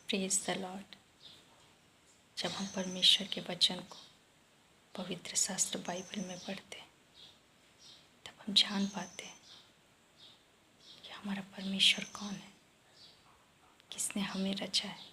Praise the Lord. जब हम परमेश्वर के वचन को पवित्र शास्त्र बाइबल में पढ़ते हैं तब हम जान पाते हैं कि हमारा परमेश्वर कौन है, किसने हमें रचा है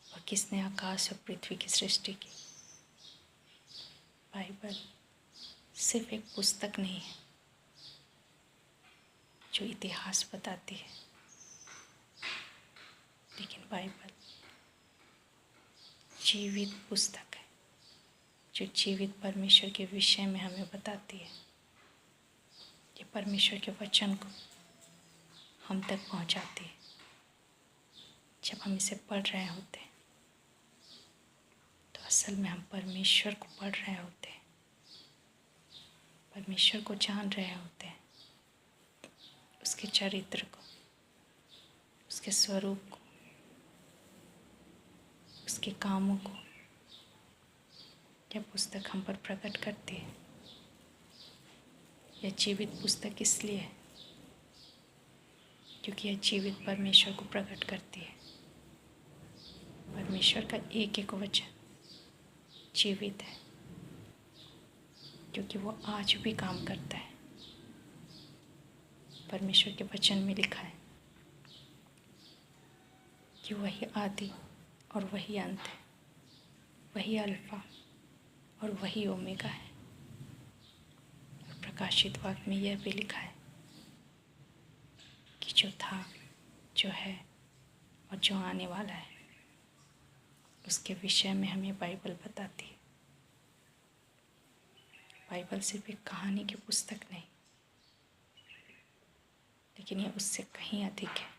और किसने आकाश और पृथ्वी की सृष्टि की। बाइबल सिर्फ एक पुस्तक नहीं है जो इतिहास बताती है, लेकिन बाइबल जीवित पुस्तक है जो जीवित परमेश्वर के विषय में हमें बताती है। ये परमेश्वर के वचन को हम तक पहुंचाती है। जब हम इसे पढ़ रहे होते हैं तो असल में हम परमेश्वर को पढ़ रहे होते हैं, परमेश्वर को जान रहे होते हैं, उसके चरित्र को, उसके स्वरूप को, उसके कामों को। यह पुस्तक हम पर प्रकट करती है। यह जीवित पुस्तक इसलिए है क्योंकि यह जीवित परमेश्वर को प्रकट करती है। परमेश्वर का एक एक वचन जीवित है क्योंकि वो आज भी काम करता है। परमेश्वर के वचन में लिखा है कि वही आदि और वही अंत है, वही अल्फा और वही ओमेगा है। और प्रकाशित वाक्य में यह भी लिखा है कि जो था, जो है और जो आने वाला है, उसके विषय में हमें बाइबल बताती है। बाइबल सिर्फ एक कहानी की पुस्तक नहीं, लेकिन यह उससे कहीं अधिक है।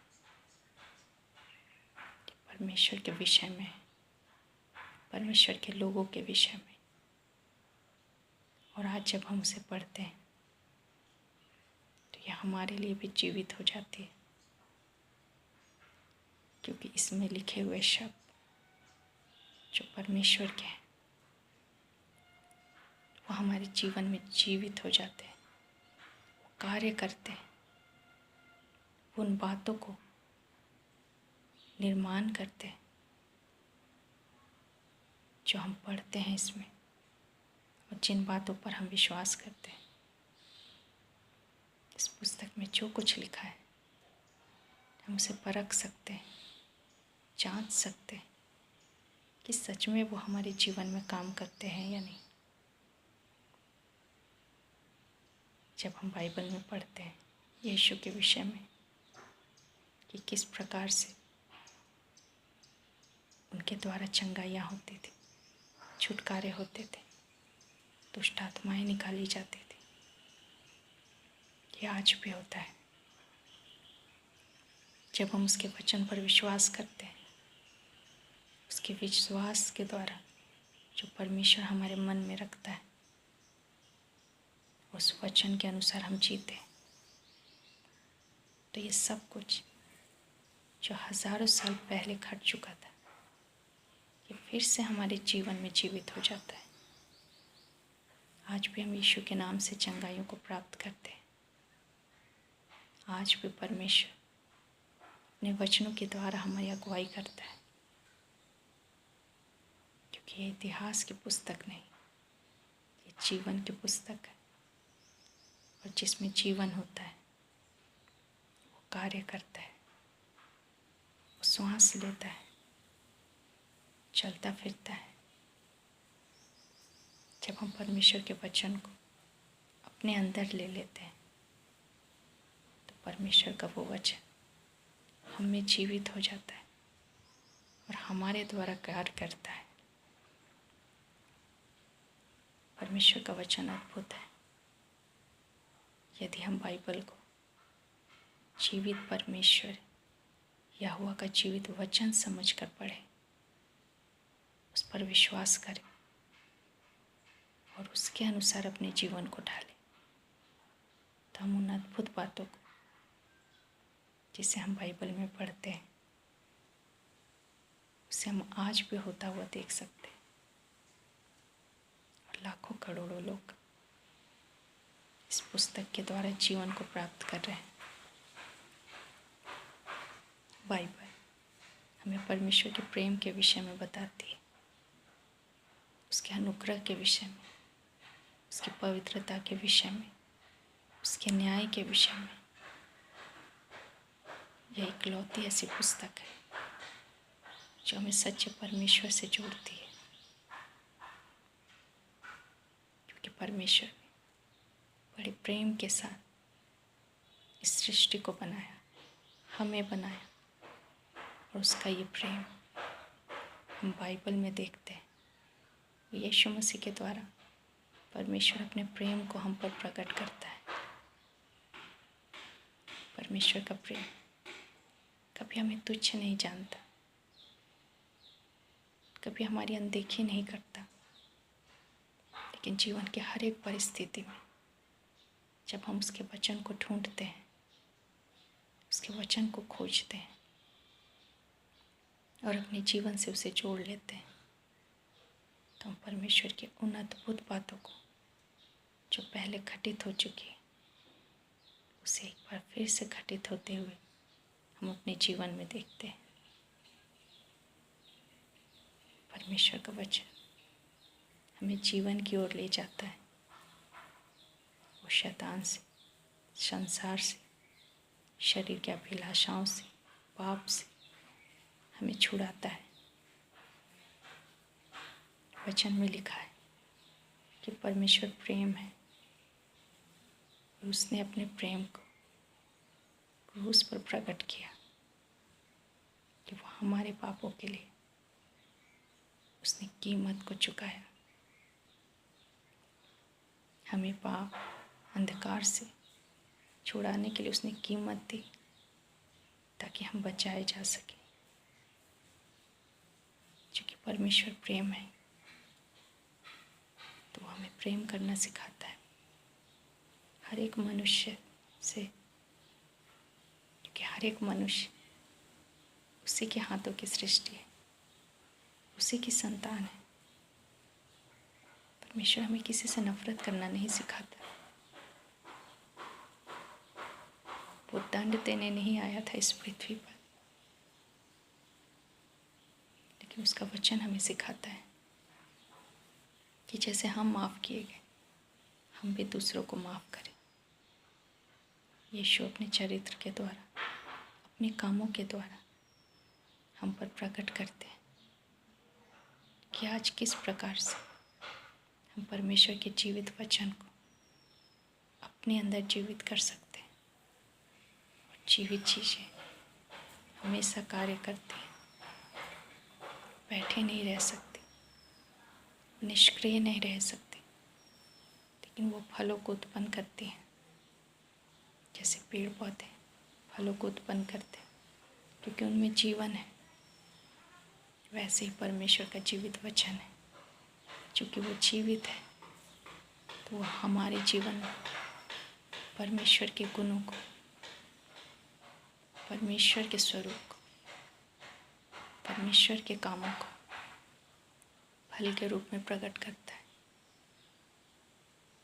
परमेश्वर के विषय में, परमेश्वर के लोगों के विषय में। और आज जब हम उसे पढ़ते हैं तो यह हमारे लिए भी जीवित हो जाती है, क्योंकि इसमें लिखे हुए शब्द जो परमेश्वर के हैं वो हमारे जीवन में जीवित हो जाते हैं, वो कार्य करते हैं, वो उन बातों को निर्माण करते हैं जो हम पढ़ते हैं इसमें, और जिन बातों पर हम विश्वास करते हैं। इस पुस्तक में जो कुछ लिखा है हम उसे परख सकते हैं, जांच सकते हैं कि सच में वो हमारे जीवन में काम करते हैं या नहीं। जब हम बाइबल में पढ़ते हैं यीशु के विषय में कि किस प्रकार से उनके द्वारा चंगाइयाँ होती थी, छुटकारे होते थे, दुष्ट आत्माएं निकाली जाती थी, ये आज भी होता है। जब हम उसके वचन पर विश्वास करते हैं, उसके विश्वास के द्वारा जो परमेश्वर हमारे मन में रखता है, उस वचन के अनुसार हम जीते, तो ये सब कुछ जो हजारों साल पहले घट चुका था ये फिर से हमारे जीवन में जीवित हो जाता है। आज भी हम यीशु के नाम से चंगाइयों को प्राप्त करते हैं। आज भी परमेश्वर अपने वचनों के द्वारा हमारी अगुवाई करता है, क्योंकि ये इतिहास की पुस्तक नहीं, ये जीवन की पुस्तक है। और जिसमें जीवन होता है वो कार्य करता है, वो श्वास लेता है, चलता फिरता है। जब हम परमेश्वर के वचन को अपने अंदर ले लेते हैं तो परमेश्वर का वो वचन हम में जीवित हो जाता है और हमारे द्वारा कार्य करता है। परमेश्वर का वचन अद्भुत है। यदि हम बाइबल को जीवित परमेश्वर यहोवा का जीवित वचन समझकर पढ़ें, उस पर विश्वास करें और उसके अनुसार अपने जीवन को ढालें, तो हम उन अद्भुत बातों को जिसे हम बाइबल में पढ़ते हैं उसे हम आज भी होता हुआ देख सकते हैं। और लाखों करोड़ों लोग इस पुस्तक के द्वारा जीवन को प्राप्त कर रहे हैं। बाइबल हमें परमेश्वर के प्रेम के विषय में बताती है, उसके अनुग्रह के विषय में, उसकी पवित्रता के विषय में, उसके न्याय के विषय में। यह इकलौती ऐसी पुस्तक है जो हमें सच्चे परमेश्वर से जोड़ती है, क्योंकि परमेश्वर ने बड़े प्रेम के साथ इस सृष्टि को बनाया, हमें बनाया। और उसका ये प्रेम हम बाइबल में देखते हैं। यीशु मसीह के द्वारा परमेश्वर अपने प्रेम को हम पर प्रकट करता है। परमेश्वर का प्रेम कभी हमें तुच्छ नहीं जानता, कभी हमारी अनदेखी नहीं करता, लेकिन जीवन के हर एक परिस्थिति में जब हम उसके वचन को ढूंढते हैं, उसके वचन को खोजते हैं और अपने जीवन से उसे जोड़ लेते हैं, तो हम परमेश्वर की उन अद्भुत बातों को जो पहले घटित हो चुकी है, उसे एक बार फिर से घटित होते हुए हम अपने जीवन में देखते हैं। परमेश्वर का वचन हमें जीवन की ओर ले जाता है। वो शैतान से, संसार से, शरीर की अभिलाषाओं से, पाप से हमें छुड़ाता है। वचन में लिखा है कि परमेश्वर प्रेम है और उसने अपने प्रेम को क्रूस पर प्रकट किया कि वो हमारे पापों के लिए उसने कीमत को चुकाया। हमें पाप अंधकार से छुड़ाने के लिए उसने कीमत दी ताकि हम बचाए जा सकें। क्योंकि परमेश्वर प्रेम है तो वो हमें प्रेम करना सिखाता है हर एक मनुष्य से, क्योंकि हर एक मनुष्य उसी के हाथों की सृष्टि है, उसी की संतान है। परमेश्वर हमें किसी से नफरत करना नहीं सिखाता। वो दंड देने नहीं आया था इस पृथ्वी पर, लेकिन उसका वचन हमें सिखाता है कि जैसे हम माफ़ किए गए, हम भी दूसरों को माफ़ करें। यीशु अपने चरित्र के द्वारा, अपने कामों के द्वारा हम पर प्रकट करते हैं कि आज किस प्रकार से हम परमेश्वर के जीवित वचन को अपने अंदर जीवित कर सकते हैं। और जीवित चीज़ें हमेशा कार्य करती हैं, बैठे नहीं रह सकती, निष्क्रिय नहीं रह सकती, लेकिन वो फलों को उत्पन्न करती हैं। जैसे पेड़ पौधे फलों को उत्पन्न करते हैं क्योंकि उनमें जीवन है, वैसे ही परमेश्वर का जीवित वचन है। क्योंकि वो जीवित है तो वो हमारे जीवन में परमेश्वर के गुणों को, परमेश्वर के स्वरूप को, परमेश्वर के कामों को फल के रूप में प्रकट करता है।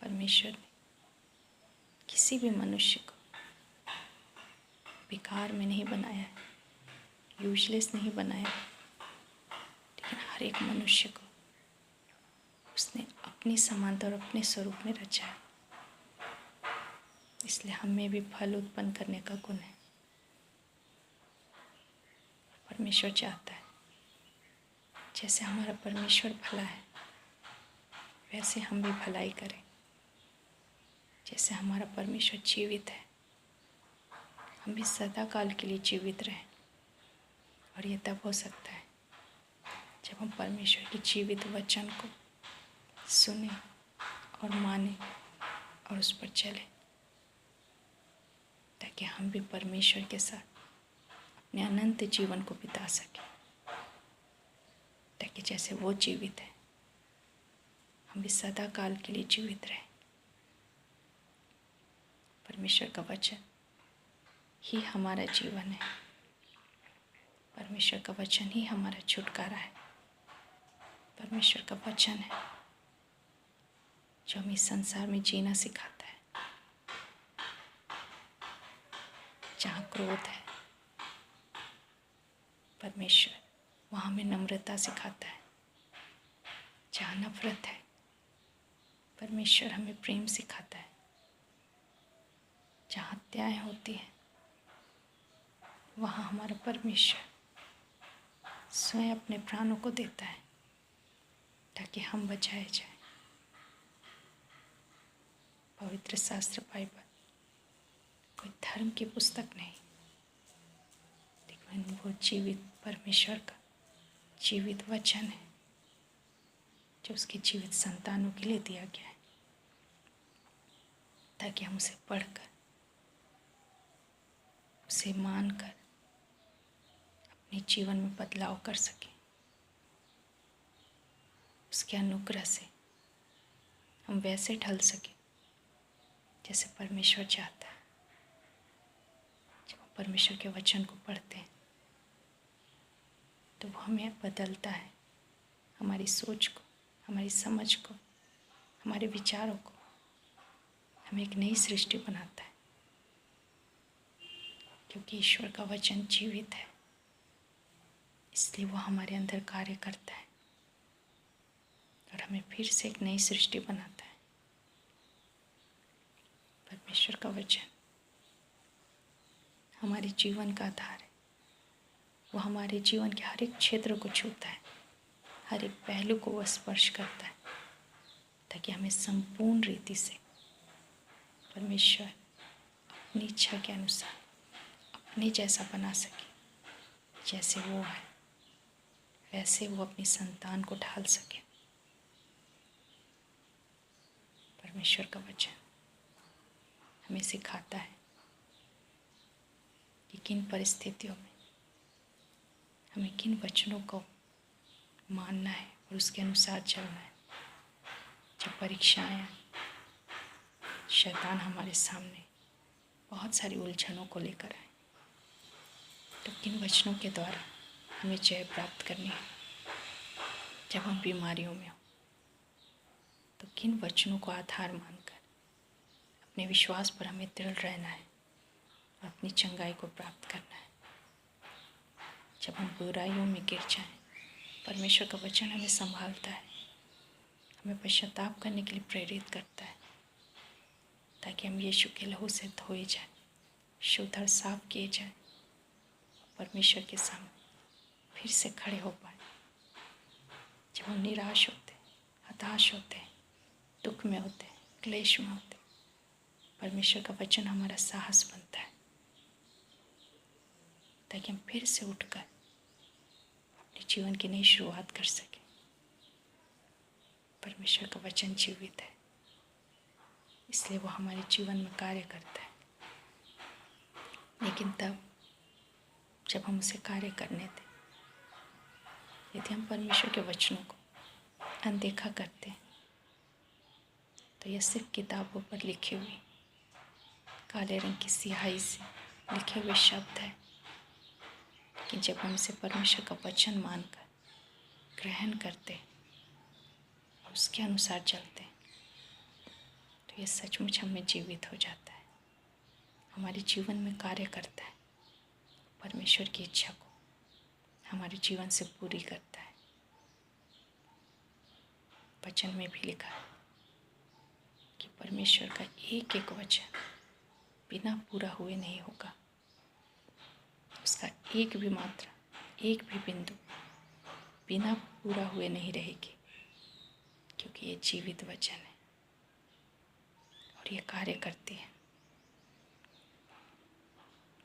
परमेश्वर ने किसी भी मनुष्य को बेकार में नहीं बनाया है, यूजलेस नहीं बनाया है, लेकिन हर एक मनुष्य को उसने अपनी समानता और अपने स्वरूप में रचा है। इसलिए हमें भी फल उत्पन्न करने का गुण है। परमेश्वर चाहता है जैसे हमारा परमेश्वर भला है, वैसे हम भी भलाई करें। जैसे हमारा परमेश्वर जीवित है, हम भी सदा काल के लिए जीवित रहें। और ये तब हो सकता है जब हम परमेश्वर के जीवित वचन को सुने और माने और उस पर चले, ताकि हम भी परमेश्वर के साथ अपने अनंत जीवन को बिता सकें। ताकि जैसे वो जीवित है, हम भी सदा काल के लिए जीवित रहें। परमेश्वर का वचन ही हमारा जीवन है, परमेश्वर का वचन ही हमारा छुटकारा है। परमेश्वर का वचन है जो हमें संसार में जीना सिखाता है, जहाँ क्रोध है परमेश्वर वहाँ हमें नम्रता सिखाता है। जहाँ नफरत है, परमेश्वर हमें प्रेम सिखाता है। जहाँ हत्याएं होती हैं, वहाँ हमारा परमेश्वर स्वयं अपने प्राणों को देता है ताकि हम बचाए जाएं। पवित्र शास्त्र बाइबल कोई धर्म की पुस्तक नहीं, लेकिन वो जीवित परमेश्वर का जीवित वचन है जो उसकी जीवित संतानों के लिए दिया गया है, ताकि हम उसे पढ़कर, उसे मानकर अपने जीवन में बदलाव कर सकें। उसके अनुग्रह से हम वैसे ढल सकें जैसे परमेश्वर चाहता है। जब हम परमेश्वर के वचन को पढ़ते हैं तो वो हमें बदलता है, हमारी सोच को, हमारी समझ को, हमारे विचारों को, हमें एक नई सृष्टि बनाता है। क्योंकि ईश्वर का वचन जीवित है, इसलिए वो हमारे अंदर कार्य करता है और हमें फिर से एक नई सृष्टि बनाता है। परमेश्वर का वचन हमारे जीवन का आधार है। वो हमारे जीवन के हर एक क्षेत्र को छूता है, हर एक पहलू को वह स्पर्श करता है, ताकि हमें संपूर्ण रीति से परमेश्वर अपनी इच्छा के अनुसार अपने जैसा बना सके। जैसे वो है वैसे वो अपनी संतान को ढाल सके। परमेश्वर का वचन हमें सिखाता है कि किन परिस्थितियों में हमें किन वचनों को मानना है और उसके अनुसार चलना है। जब परीक्षाएं आए, शैतान हमारे सामने बहुत सारी उलझनों को लेकर आए, तो किन वचनों के द्वारा हमें जय प्राप्त करनी है। जब हम बीमारियों में हो तो किन वचनों को आधार मानकर अपने विश्वास पर हमें दृढ़ रहना है और अपनी चंगाई को प्राप्त करना है। जब हम बुराइयों में गिर जाएं, परमेश्वर का वचन हमें संभालता है, हमें पश्चाताप करने के लिए प्रेरित करता है, ताकि हम यीशु के लहू से धोए जाएं, शुद्ध और साफ किए जाएं, परमेश्वर के सामने फिर से खड़े हो पाए। जब हम निराश होते, हताश होते, दुख में होते, क्लेश में होते, परमेश्वर का वचन हमारा साहस बनता है, ताकि हम फिर से उठकर अपने जीवन की नई शुरुआत कर सकें। परमेश्वर का वचन जीवित है, इसलिए वो हमारे जीवन में कार्य करता है। लेकिन तब जब हम उसे कार्य करने दें, यदि हम परमेश्वर के वचनों को अनदेखा करते हैं, तो यह सिर्फ किताबों पर लिखे हुए काले रंग की स्याही से लिखे हुए शब्द है। कि जब हम इसे परमेश्वर का वचन मानकर ग्रहण करते और उसके अनुसार चलते, तो यह सचमुच हमें जीवित हो जाता है, हमारे जीवन में कार्य करता है, परमेश्वर की इच्छा को हमारे जीवन से पूरी करता है। वचन में भी लिखा है कि परमेश्वर का एक एक वचन बिना पूरा हुए नहीं होगा। उसका एक भी मात्रा, एक भी बिंदु बिना पूरा हुए नहीं रहेगी, क्योंकि ये जीवित वचन है और ये कार्य करती है।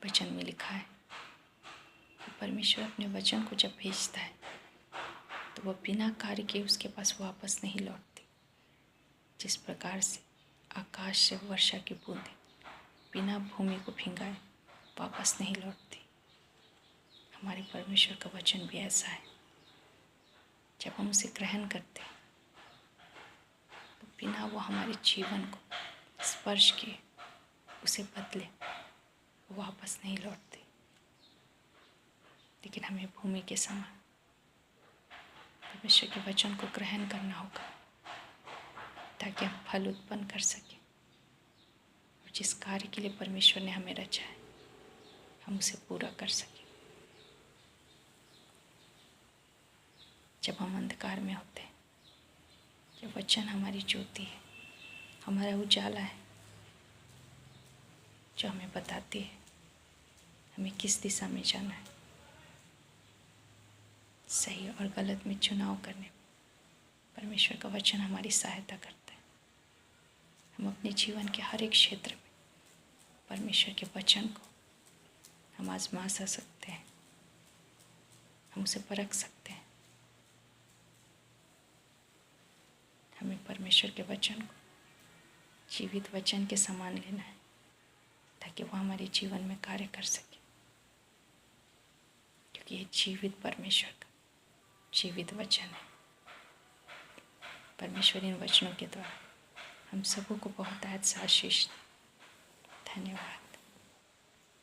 वचन में लिखा है कि परमेश्वर अपने वचन को जब भेजता है तो वह बिना कार्य के उसके पास वापस नहीं लौटती। जिस प्रकार से आकाश से वर्षा की बूंदें बिना भूमि को भिंगाए वापस नहीं लौटती, हमारे परमेश्वर का वचन भी ऐसा है। जब हम उसे ग्रहण करते हैं तो बिना वो हमारे जीवन को स्पर्श किए, उसे बदले, वापस नहीं लौटती। लेकिन हमें भूमि के समान परमेश्वर के वचन को ग्रहण करना होगा, ताकि हम फल उत्पन्न कर सकें और जिस कार्य के लिए परमेश्वर ने हमें रचा है हम उसे पूरा कर सकें। जब हम अंधकार में होते हैं, जब वचन हमारी ज्योति है, हमारा उजाला है, जो हमें बताती है हमें किस दिशा में जाना है। सही और गलत में चुनाव करने में परमेश्वर का वचन हमारी सहायता करता है। हम अपने जीवन के हर एक क्षेत्र में परमेश्वर के वचन को हम आजमा सकते हैं, हम उसे परख सकते हैं। हमें परमेश्वर के वचन को जीवित वचन के समान लेना है, ताकि वो हमारे जीवन में कार्य कर सके, क्योंकि ये जीवित परमेश्वर का जीवित वचन है। परमेश्वर इन वचनों के द्वारा हम सबों को बहुत आशीष। धन्यवाद।